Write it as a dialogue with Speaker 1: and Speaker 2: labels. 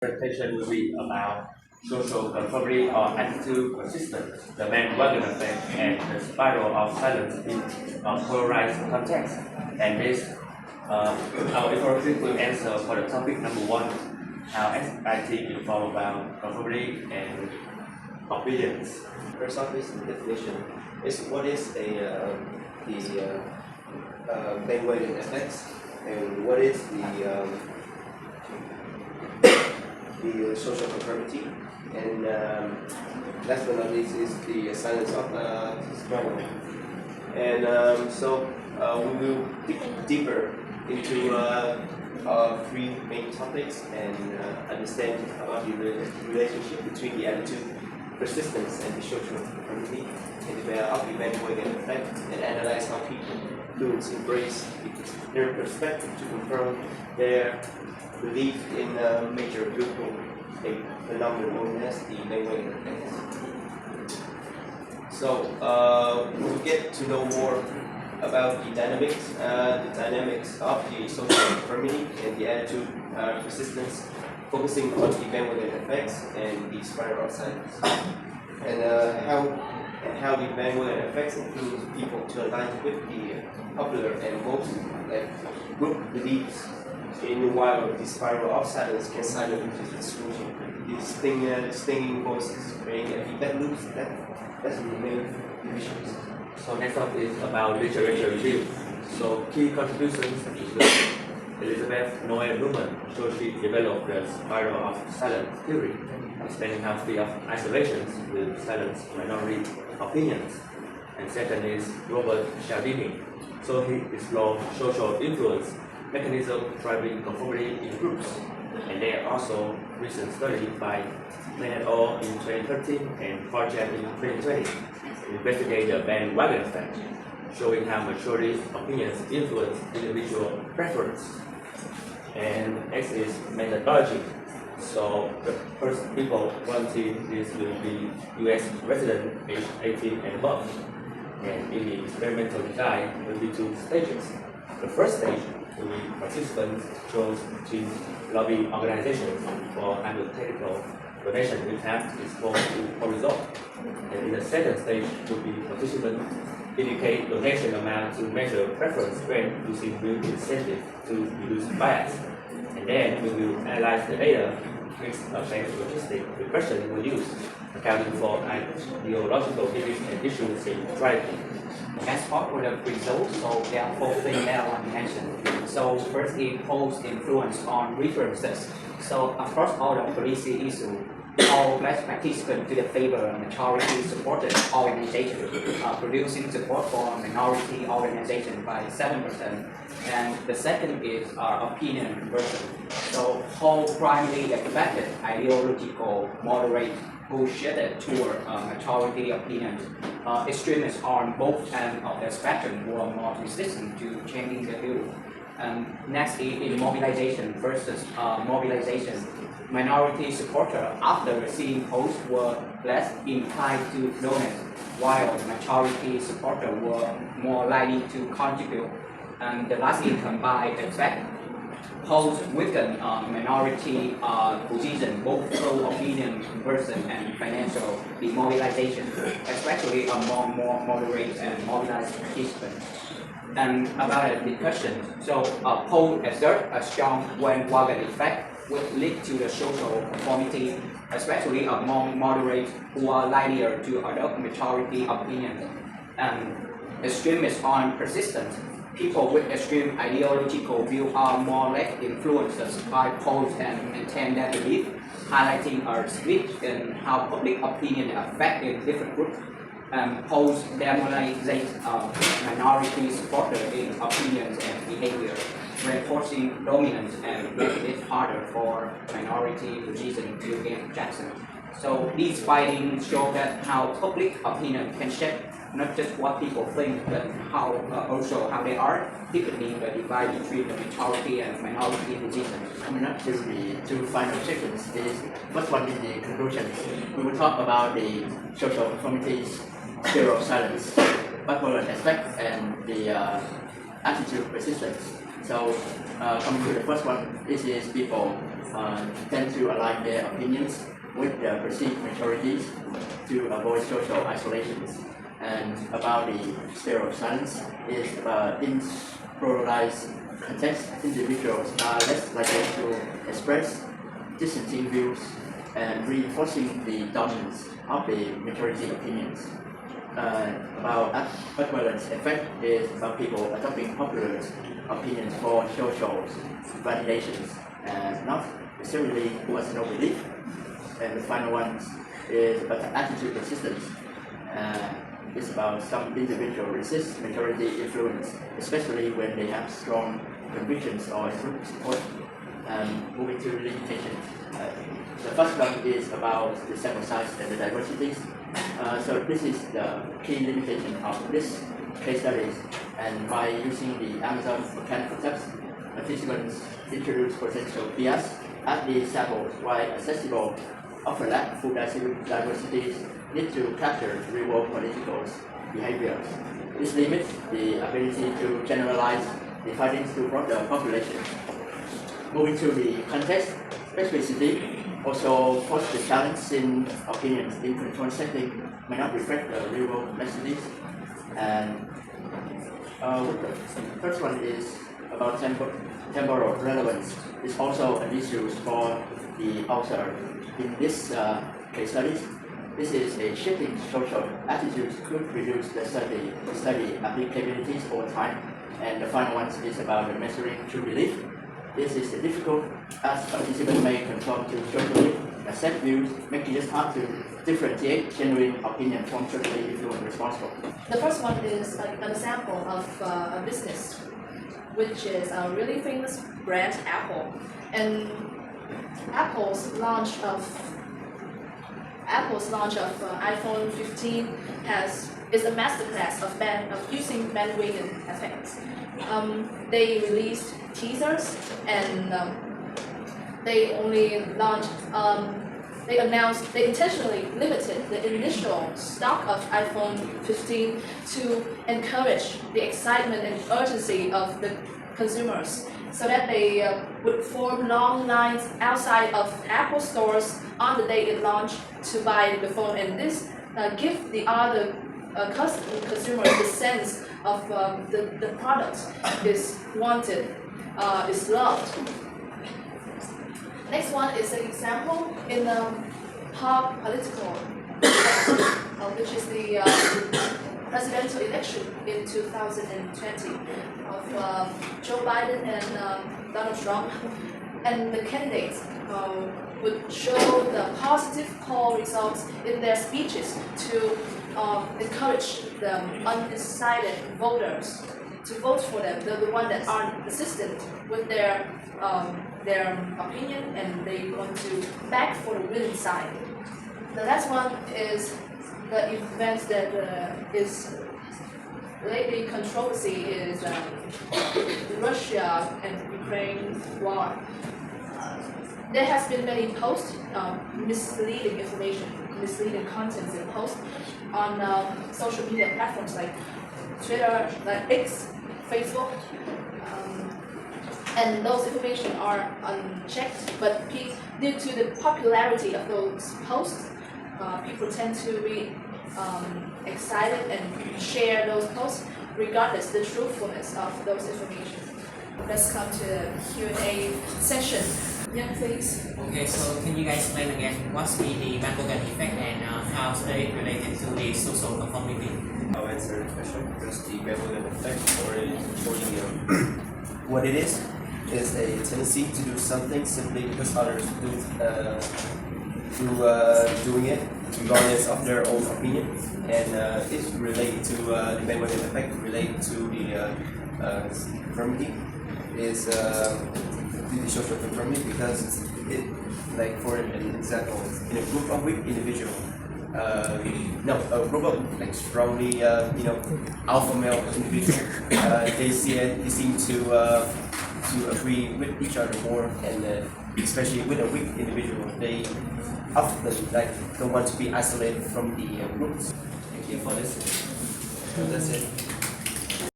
Speaker 1: Presentation will be about social conformity or attitude persistence, the bandwagon effect, and the spiral of silence in a polarized context. And this, our infographic will answer for the topic number 1, how IT inform about conformity and opinions.
Speaker 2: First off is the definition. Is what is the bandwagon effects, and what is the social conformity, and last but not least is the silence of struggle. And so we will dig deeper into 3 main topics and understand about the relationship between the attitude persistence and the social conformity, and develop the bandwagon effect, and analyze how people embrace their perspective to confirm their belief in a major global phenomenon known as the bandwagon effect. So we'll get to know more about the dynamics of the social conformity and the attitude persistence, focusing on the bandwagon effects and the spiral of silence, and how the bandwagon effects influence people to align with the popular and most group beliefs. In while the spiral of silence can silence the exclusion, the stinging voices creating a feedback loop. That's the main divisions.
Speaker 1: So next up is about literature review. So key contributions include Elizabeth Noel Luhmann, so she developed the spiral of silence theory, explaining how fear of isolations will silence minority opinions. And second is Robert Cialdini. So he explored social influence mechanism driving conformity in groups. And there are also recent study by Plain et al. In 2013 and Project in 2020 to investigate the bandwagon effect, showing how majority opinions influence individual preference. And next is methodology. So the first people volunteering this will be US resident aged 18 and above. And in the experimental design will be 2 stages. The first stage will be participants chose to lobby organizations for hypothetical donation which have exposed to a result. And in the second stage will be participants indicate donation amount to measure preference trend using real incentive to reduce bias. And then we will analyze the data, mixed effect logistic regression will use, accounting for ideological beliefs and issues in strategy.
Speaker 3: As part of the results, so there are 4 things that I want to mention. So first, it holds influence on references. So across all the policy issues, all class participants to the favor of majority supported organization, producing support for minority organization by 7%. And the second is opinion conversion. So whole primarily expected ideological moderate who shifted toward majority opinions. Extremists on both ends of the spectrum were more resistant to changing their view. Next is in mobilization versus mobilization. Minority supporters after receiving posts were less inclined to donate, while majority supporters were more likely to contribute. And the last is combined effect. Polls weaken minority position both through opinion conversion and financial demobilization, especially among more moderate and mobilized participants. And about the question, so polls exert a strong bandwagon effect which lead to the social conformity, especially among moderates who are likelier to adopt majority opinions. And extremists on persistence. People with extreme ideological views are more likely influenced by polls and maintain their belief, highlighting a split in how public opinion affects different groups. Polls demonize minority supporters in opinions and behavior, reinforcing dominance and making it harder for minority position to gain traction. So these findings show that how public opinion can shape not just what people think, but also how they are, typically the divide between the majority and minority positions.
Speaker 4: Coming up to the 2 final sections is first one is the conclusion. We will talk about the social conformities, spiral of silence, bipolar aspect, and the attitude persistence. So coming to the first one, this is people tend to align their opinions with the perceived majorities to avoid social isolations. And about the sphere of silence is about in polarized context, individuals are less likely to express dissenting views and reinforcing the dominance of the majority opinions. About equivalence effect is about people adopting popular opinions for social validations and not necessarily who has no belief. And the final one is about attitude resistance. It's about some individual resist majority influence, especially when they have strong convictions or group support. Moving to limitations. The first one is about the sample size and the diversities. So this is the key limitation of this case studies. And by using the Amazon mechanical text, participants introduce potential bias as the samples, while accessible overlap full diversities need to capture real-world political behaviors. This limits the ability to generalize the findings to broader population. Moving to the context, specificity also poses the challenge in opinions in control setting may not reflect the real-world complexities. And the first one is about temporal relevance. It's also an issue for the author in this case studies. This is a shifting social attitudes could reduce the study applicabilities over time. And the final one is about the measuring true belief. This is difficult as participants may conform to socially accept views, making it hard to differentiate genuine opinion from socially influenced responsible.
Speaker 5: The first one is an example of a business, which is a really famous brand, Apple. And Apple's launch of iPhone 15 is a masterclass of using bandwagon effects. They released teasers and they intentionally limited the initial stock of iPhone 15 to encourage the excitement and urgency of the consumers, so that they would form long lines outside of Apple stores on the day it launched to buy the phone, and this give the other consumers the sense of the product is wanted, is loved. Next one is an example in the pop political, which is the presidential election in 2020 of Joe Biden and Donald Trump. And the candidates would show the positive poll results in their speeches to encourage the undecided voters to vote for them, the one that aren't consistent with their opinion, and they want to back for the winning side. The last one is the event that is lately controversy is Russia and Ukraine war. There has been many posts, misleading information, misleading contents in posts on social media platforms like Twitter, like X, Facebook, and those information are unchecked. But due to the popularity of those posts, people tend to be excited and share those posts regardless the truthfulness of those information. Let's come to the Q&A session. Yeah, please.
Speaker 6: Okay, so can you guys explain again what's the bandwagon effect and how is it related to the social conformity?
Speaker 2: I'll answer the question because the bandwagon effect already told you what it is a tendency to do something simply because others doing it regardless of their own opinion, and it's related to the bandwagon effect related to the conformity is the social conformity, because it, like for an example, in a group of weak individuals, a group of like strongly alpha male individuals, they seem to agree with each other more, and especially with a weak individual, they often don't want to be isolated from the groups.
Speaker 1: Thank you for listening. That's it.